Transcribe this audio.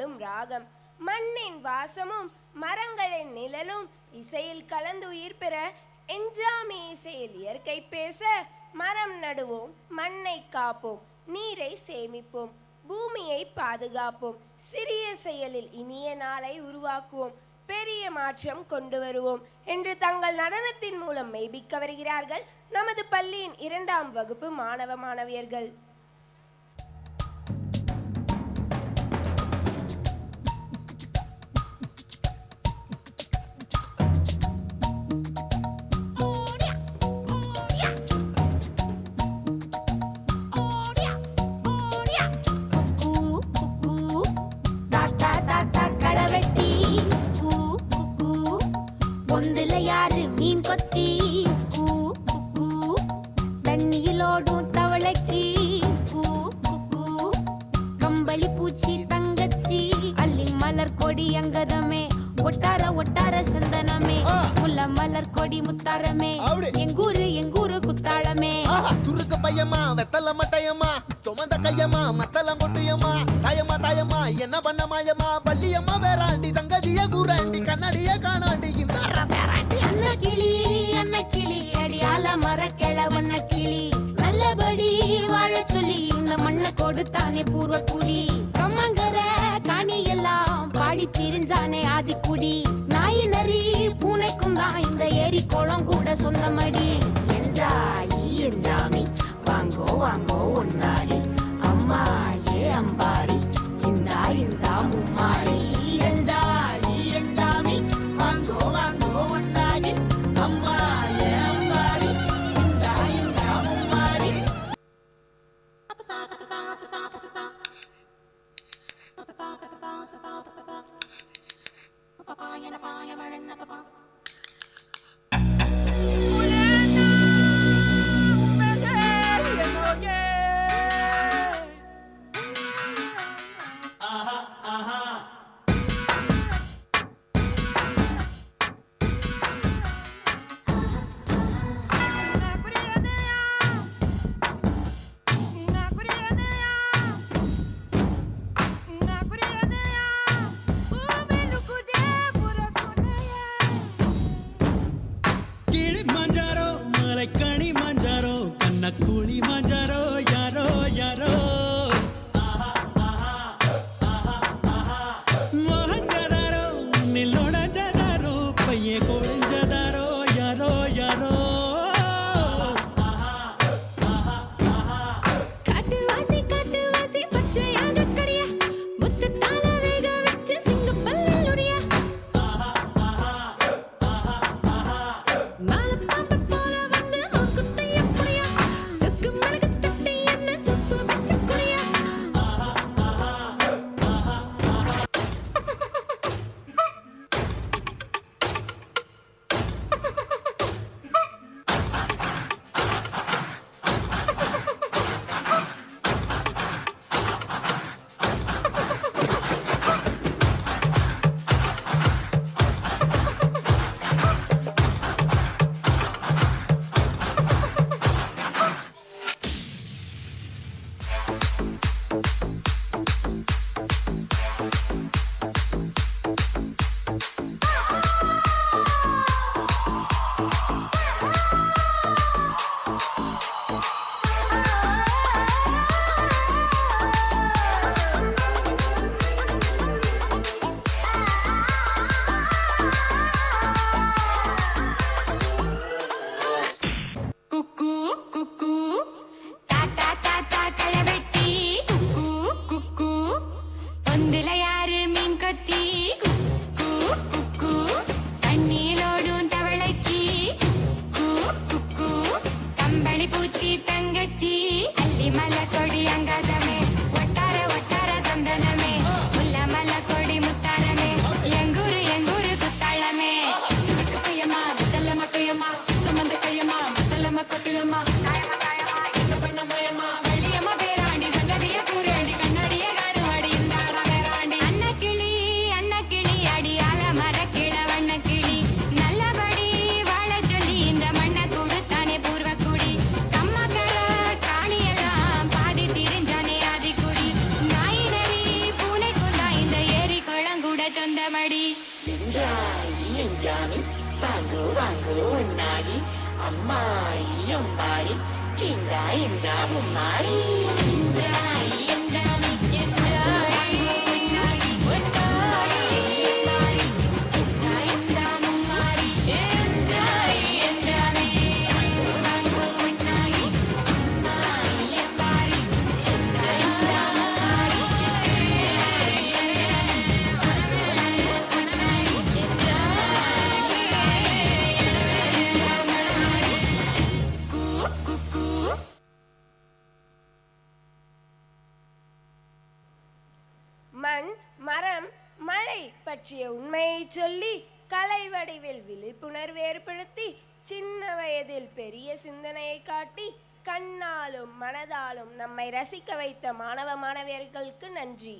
பாடும் ராகம். மண்ணின் வாசமும் மரங்களின் நிழலும் இசையில் கலந்து உயிர் பெற என்ஜாமி இசையில் இயற்கை பேச மரம் நடுவோம், மண்ணை காப்போம், நீரை சேமிப்போம், பூமியை பாதுகாப்போம், சிறிய செயலில் இனிய நாளை உருவாக்குவோம், பெரிய மாற்றம் கொண்டு வருவோம் என்று தங்கள் நடனத்தின் மூலம் மெய்ப்பிக்க வருகிறார்கள் நமது பள்ளியின் 2ஆம் வகுப்பு மாணவ மாணவியர்கள். யாரு மீன் கொத்தி தண்ணியிலோடும் தவளைக்கு கம்பளி பூச்சி தங்கச்சி அள்ளி மலர் கொடி அங்கதமே ஒட்டார ஒட்டார சந்தனமே முல்ல மலர் கொடி முத்தாரமே எங்கூரு குத்தாளமே துருக்க பையமா வெத்தல மட்டையம்மா சுமந்த கையம்மா மத்தல மொட்டையம்மா தாயம்மா தாயம்மா என்ன பண்ண மாயம்மா பள்ளியம்மா வேறாண்டி சங்கதிய கூறாண்டி கண்ணடிய காணாண்டி இந்த அன்ன கிளி அடியால மர கிழவண்ண கிளி நல்லபடி வாழ சொல்லி இந்த மண்ணை கொடுத்தானே பூர்வ குடி கம்மங்கர காணி எல்லாம் பாடி திரிஞ்சானே ஆதிக்குடி நாய் நரி பூனைக்கும் தான் இந்த ஏரி குளம் கூட சொந்தமடி என்ஜாமி வாங்கோ வாங்கோ ஒன்னாரி அம்மா ஏ அம்பாரி இந்தா இந்தா மும்மாரி என்ஜாமி வாங்கோ வாங்கோ ஒன்னாரி அம்மா ஏ அம்பாரி இந்தா இந்தா மும்மாரி கூலி மாஞ்சாரோ யாரோ யாரோ சொந்தமடி என்ஜாமி வாங்கு வாங்கு உன்னாகி அம்மாயி அம்மாரி இந்தா இந்தா மும்மாரி மண் மரம் மழை பற்றிய உண்மையை சொல்லி கலை வடிவில் விழிப்புணர்வு ஏற்படுத்தி சின்ன வயதில் பெரிய சிந்தனையை காட்டி கண்ணாலும் மனதாலும் நம்மை ரசிக்க வைத்த மாணவ மாணவியர்களுக்கு நன்றி.